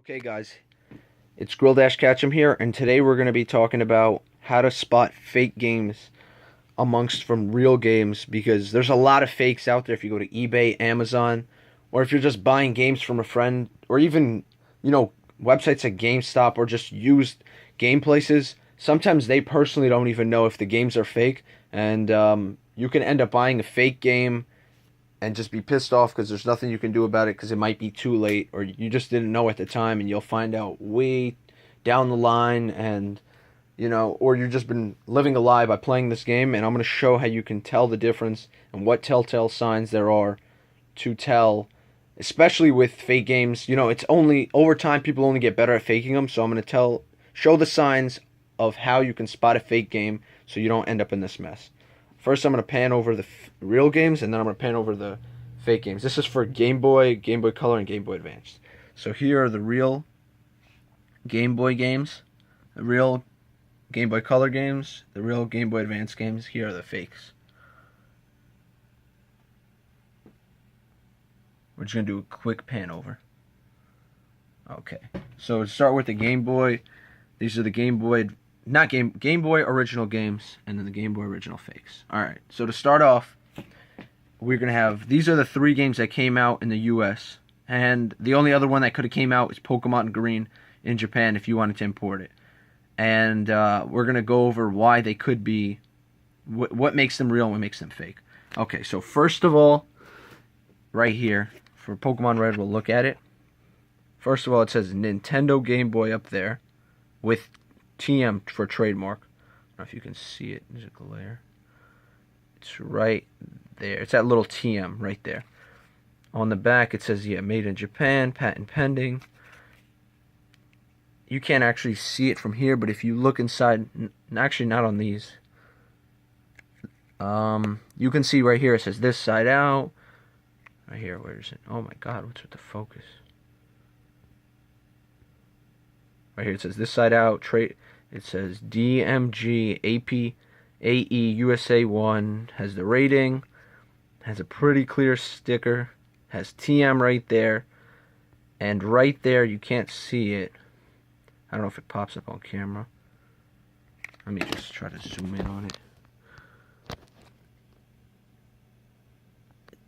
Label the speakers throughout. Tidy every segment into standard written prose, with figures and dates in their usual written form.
Speaker 1: Okay guys, it's Grill Dash Catchem here, and today we're going to be talking about how to spot fake games amongst from real games, because there's a lot of fakes out there if you go to eBay, Amazon, or if you're just buying games from a friend, or even, websites like GameStop or just used game places. Sometimes they personally don't even know if the games are fake, and you can end up buying a fake game and just be pissed off because there's nothing you can do about it because it might be too late, or you just didn't know at the time, and you'll find out way down the line, and or you've just been living a lie by playing this game. And I'm going to show how you can tell the difference and what telltale signs there are to tell, especially with fake games. It's only over time people only get better at faking them, so I'm going to show the signs of how you can spot a fake game so you don't end up in this mess. First, I'm going to pan over the real games, and then I'm going to pan over the fake games. This is for Game Boy, Game Boy Color, and Game Boy Advance. So here are the real Game Boy games, the real Game Boy Color games, the real Game Boy Advance games. Here are the fakes. We're just going to do a quick pan over. Okay, so to start with the Game Boy, these are the Game Boy original games, and then the Game Boy original fakes. Alright, so to start off, we're going to have, these are the 3 games that came out in the US, and the only other one that could have came out is Pokemon Green in Japan if you wanted to import it. And we're going to go over why they could be, what makes them real and what makes them fake. Okay, so first of all, right here, for Pokemon Red, we'll look at it. First of all, it says Nintendo Game Boy up there with TM for trademark. I don't know if you can see it. There's a glare. It's right there. It's that little TM right there. On the back, it says, made in Japan, patent pending. You can't actually see it from here, but if you look inside, actually not on these, you can see right here, it says this side out. Right here, where is it? Oh my god, what's with the focus? Right here, it says this side out, it says DMG AP AE USA 1, has the rating, has a pretty clear sticker, has TM right there, and right there, you can't see it. I don't know if it pops up on camera. Let me just try to zoom in on it.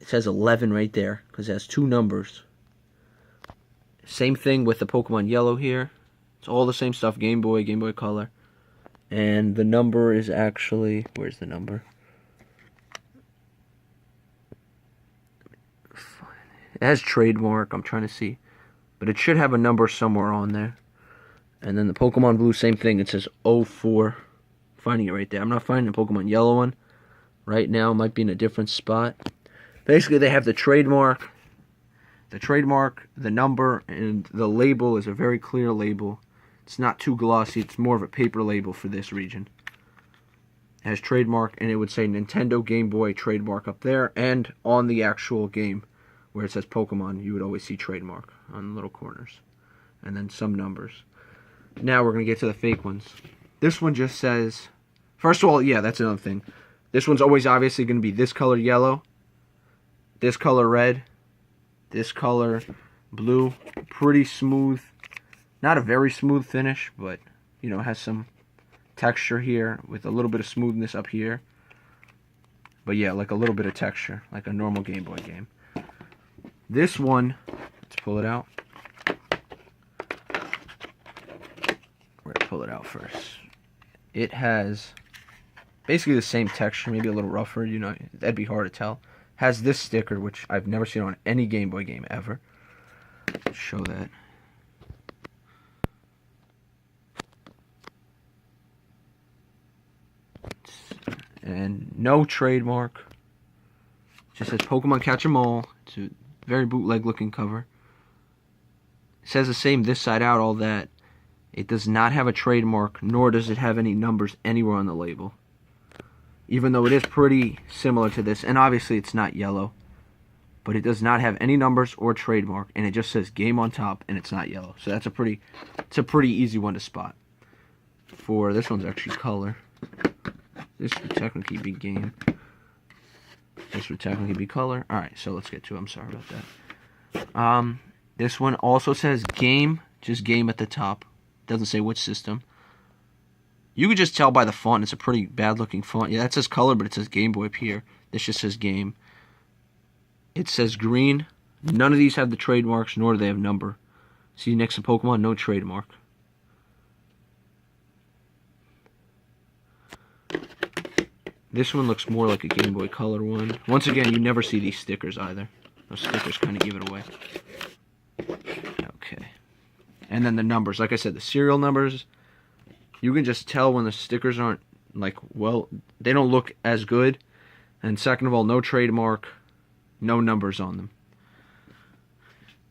Speaker 1: It says 11 right there, because it has 2 numbers. Same thing with the Pokemon Yellow here. It's all the same stuff, Game Boy, Game Boy Color. And the number is actually, where's the number? It has trademark, I'm trying to see. But it should have a number somewhere on there. And then the Pokemon Blue, same thing, it says 04. Finding it right there. I'm not finding the Pokemon Yellow one right now. It might be in a different spot. Basically, they have the trademark, the number, and the label is a very clear label. It's not too glossy. It's more of a paper label for this region. It has trademark, and it would say Nintendo Game Boy trademark up there, and on the actual game where it says Pokemon, you would always see trademark on the little corners, and then some numbers. Now we're going to get to the fake ones. This one just says, first of all, that's another thing. This one's always obviously going to be this color yellow, this color red, this color blue. Pretty smooth. Not a very smooth finish, but, has some texture here with a little bit of smoothness up here. But like a little bit of texture, like a normal Game Boy game. This one, let's pull it out. We're going to pull it out first. It has basically the same texture, maybe a little rougher, that'd be hard to tell. Has this sticker, which I've never seen on any Game Boy game ever. Let's show that. And no trademark. It just says Pokemon Catch 'em All. It's a very bootleg looking cover. It says the same this side out, all that. It does not have a trademark, nor does it have any numbers anywhere on the label. Even though it is pretty similar to this, and obviously it's not yellow. But it does not have any numbers or trademark, and it just says game on top, and it's not yellow. So it's a pretty easy one to spot. For this one's actually color. This would technically be game. This would technically be color. Alright, so let's get to it. I'm sorry about that. This one also says game just game at the top. Doesn't say which system. You could just tell by the font. It's a pretty bad looking font. Yeah, that says color, but it says Game Boy up here. This just says game. It says green. None of these have the trademarks, nor do they have number. See, next to Pokemon, no trademark. This one looks more like a Game Boy Color one. Once again, you never see these stickers either. Those stickers kind of give it away. Okay. And then the numbers. Like I said, the serial numbers, you can just tell when the stickers aren't, like, well, they don't look as good. And second of all, no trademark, no numbers on them.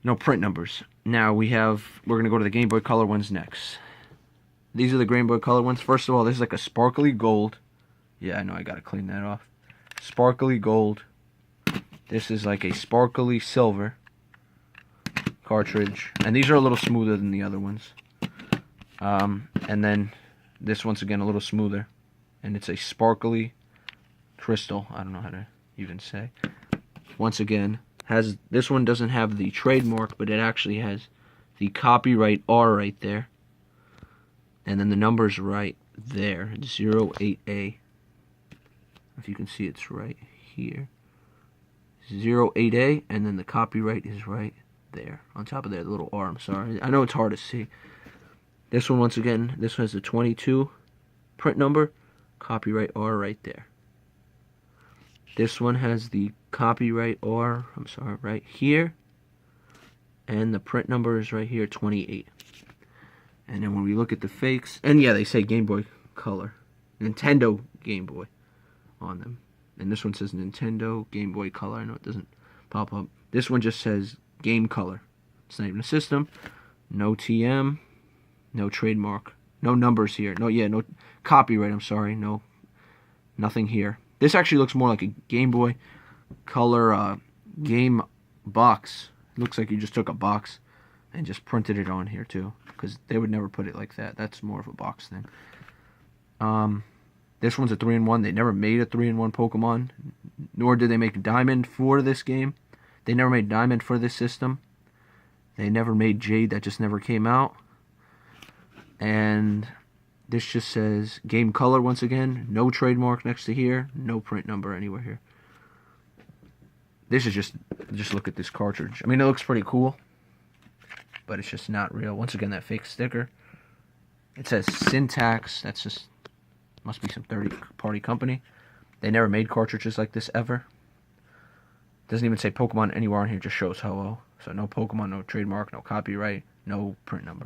Speaker 1: No print numbers. Now we're going to go to the Game Boy Color ones next. These are the Game Boy Color ones. First of all, this is like a sparkly gold. Yeah, I know, I gotta clean that off. Sparkly gold. This is like a sparkly silver cartridge. And these are a little smoother than the other ones. And then this one's again a little smoother. And it's a sparkly crystal. I don't know how to even say. Once again, this one doesn't have the trademark, but it actually has the copyright R right there. And then the number's right there. 08A. If you can see, it's right here. 08A, and then the copyright is right there. On top of that little R, I'm sorry. I know it's hard to see. This one, once again, this has the 22 print number. Copyright R right there. This one has the copyright R, I'm sorry, right here. And the print number is right here, 28. And then when we look at the fakes, and yeah, they say Game Boy Color. Nintendo Game Boy on them. And this one says Nintendo Game Boy Color. I know it doesn't pop up. This one just says Game Color. It's not even a system. No TM. No trademark. No numbers here. No copyright, I'm sorry. No, nothing here. This actually looks more like a Game Boy Color game box. It looks like you just took a box and just printed it on here too, because they would never put it like that. That's more of a box thing. This one's a 3-in-1. They never made a 3-in-1 Pokemon, nor did they make Diamond for this game. They never made Diamond for this system. They never made Jade. That just never came out. And this just says Game Color once again. No trademark next to here. No print number anywhere here. This is just look at this cartridge. I mean, it looks pretty cool, but it's just not real. Once again, that fake sticker. It says Syntax. That's just, must be some third-party company. They never made cartridges like this ever. Doesn't even say Pokemon anywhere on here. Just shows Ho-Oh. So no Pokemon, no trademark, no copyright, no print number.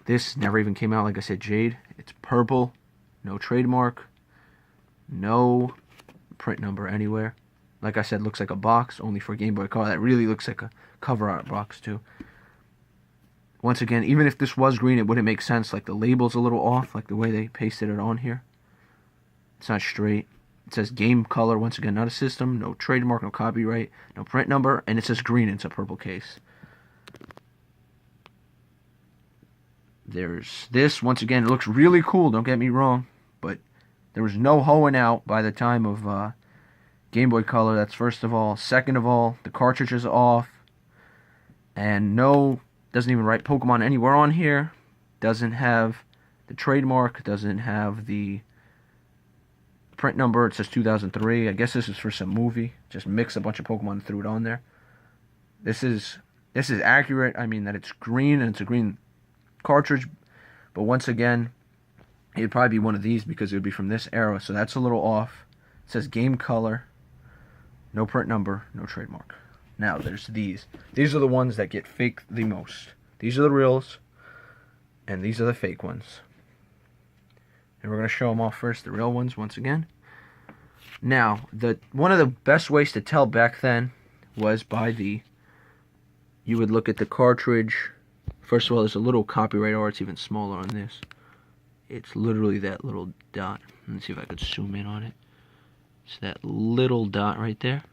Speaker 1: This never even came out. Like I said, Jade. It's purple. No trademark. No print number anywhere. Like I said, looks like a box, only for Game Boy Color. That really looks like a cover art box, too. Once again, even if this was green, it wouldn't make sense. Like, the label's a little off, like the way they pasted it on here. It's not straight. It says Game Color, once again, not a system, no trademark, no copyright, no print number, and it says green, it's a purple case. There's this, once again, it looks really cool, don't get me wrong, but there was no hoeing out by the time of Game Boy Color, that's first of all. Second of all, the cartridge is off, and no, doesn't even write Pokemon anywhere on here, doesn't have the trademark, doesn't have the print number. It says 2003. I guess this is for some movie. Just mix a bunch of Pokemon and threw it on there. This is accurate. I mean that it's green and it's a green cartridge. But once again, it'd probably be one of these because it would be from this era. So that's a little off. It says Game Color. No print number. No trademark. Now there's these. These are the ones that get faked the most. These are the reals. And these are the fake ones. And we're going to show them off first, the real ones, once again. Now, one of the best ways to tell back then was by you would look at the cartridge. First of all, there's a little copyright art. It's even smaller on this. It's literally that little dot. Let's see if I could zoom in on it. It's that little dot right there.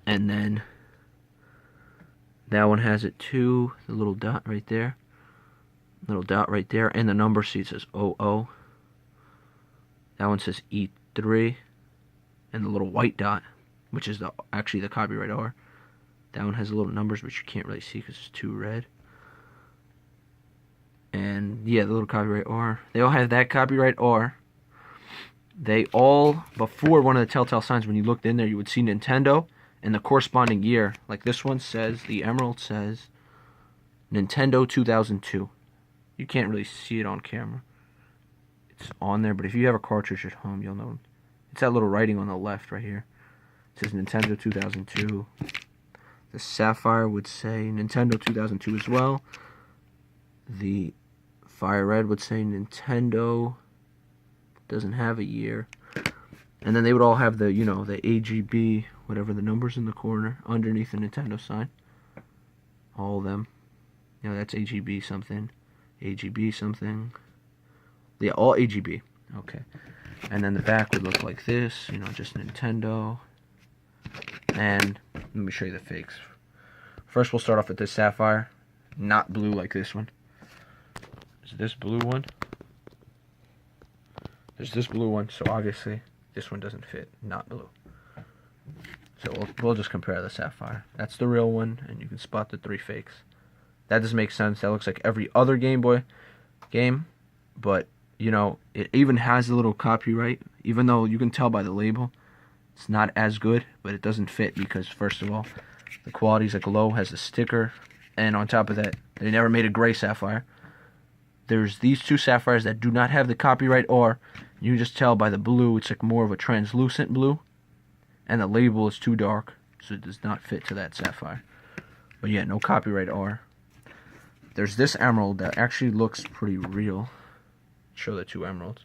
Speaker 1: And then that one has it too. The little dot right there. Little dot right there, and the number sheet says 00. That one says E3, and the little white dot, which is actually the copyright R. That one has a little numbers, which you can't really see because it's too red. And yeah, the little copyright R. They all have that copyright R. They all, before one of the telltale signs, when you looked in there, you would see Nintendo and the corresponding year. Like this one says, the emerald says Nintendo 2002. You can't really see it on camera. It's on there, but if you have a cartridge at home, you'll know. It's that little writing on the left right here. It says Nintendo 2002. The sapphire would say Nintendo 2002 as well. The fire red would say Nintendo. Doesn't have a year. And then they would all have the, you know, the AGB, whatever the numbers in the corner, underneath the Nintendo sign. All of them. You know, that's AGB something. AGB something. Yeah, all AGB. Okay. And then the back would look like this, you know, just Nintendo. And let me show you the fakes. First we'll start off with this sapphire. Not blue like this one. Is this blue one? There's this blue one, so obviously this one doesn't fit. Not blue. So we'll just compare the sapphire. That's the real one, and you can spot the 3 fakes. That doesn't make sense. That looks like every other Game Boy game, but you know, it even has a little copyright, even though you can tell by the label it's not as good, but it doesn't fit because, first of all, the quality's like low, has a sticker, and on top of that, they never made a gray sapphire. There's these 2 sapphires that do not have the copyright R. You can just tell by the blue, it's like more of a translucent blue, and the label is too dark, so it does not fit to that sapphire. But yeah, no copyright R. There's this emerald that actually looks pretty real. Show the 2 emeralds.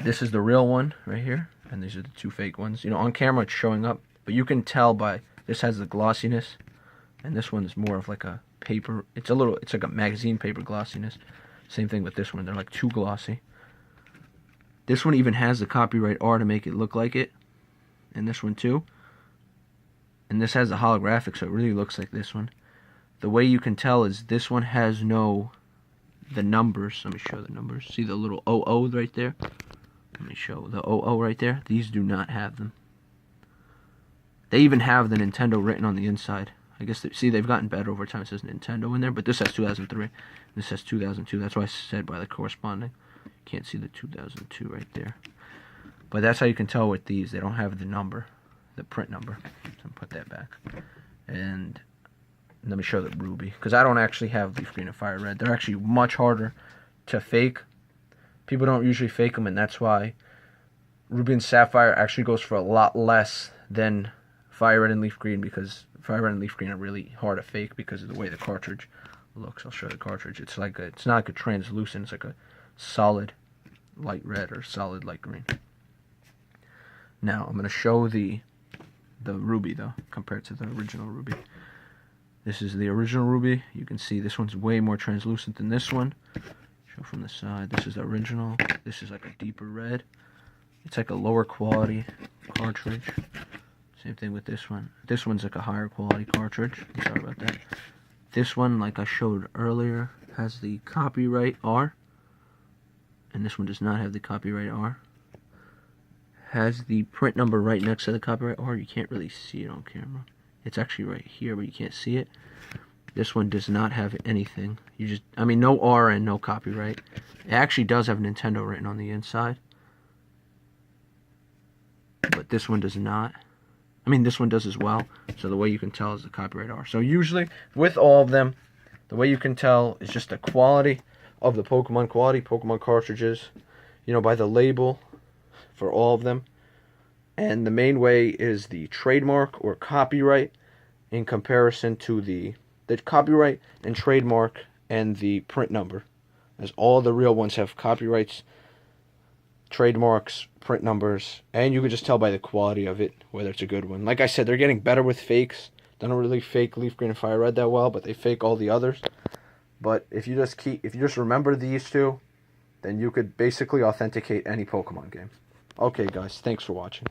Speaker 1: This is the real one right here, and these are the 2 fake ones. You know, on camera it's showing up, but you can tell by this has the glossiness, and this one is more of like a paper. It's like a magazine paper glossiness. Same thing with this one. They're like too glossy. This one even has the copyright R to make it look like it, and this one too. And this has the holographic, so it really looks like this one. The way you can tell is this one has the numbers. Let me show the numbers. See the little 00 right there? Let me show the 00 right there. These do not have them. They even have the Nintendo written on the inside. I guess, they've gotten better over time. It says Nintendo in there, but this has 2003. This has 2002. That's why I said by the corresponding. You can't see the 2002 right there. But that's how you can tell with these. They don't have the number, the print number. So put that back. And let me show the ruby, because I don't actually have leaf green and fire red. They're actually much harder to fake. People don't usually fake them, and that's why ruby and sapphire actually goes for a lot less than fire red and leaf green, because fire red and leaf green are really hard to fake because of the way the cartridge looks. I'll show the cartridge. It's like it's not like a translucent. It's like a solid light red or solid light green. Now I'm going to show the ruby though, compared to the original ruby. This is the original ruby. You can see this one's way more translucent than this one. Show from the side. This is the original. This is like a deeper red. It's like a lower quality cartridge. Same thing with this one. This one's like a higher quality cartridge. I'm sorry about that. This one, like I showed earlier, has the copyright R. And this one does not have the copyright R. Has the print number right next to the copyright R. You can't really see it on camera. It's actually right here, but you can't see it. This one does not have anything. No R and no copyright. It actually does have Nintendo written on the inside. But this one does not. This one does as well. So the way you can tell is the copyright R. So usually, with all of them, the way you can tell is just the quality of the Pokemon cartridges, by the label for all of them. And the main way is the trademark or copyright in comparison to the copyright and trademark and the print number. As all the real ones have copyrights, trademarks, print numbers, and you can just tell by the quality of it whether it's a good one. Like I said, they're getting better with fakes. They don't really fake leaf green and fire red that well, but they fake all the others. But if you just remember these 2, then you could basically authenticate any Pokemon game. Okay guys, thanks for watching.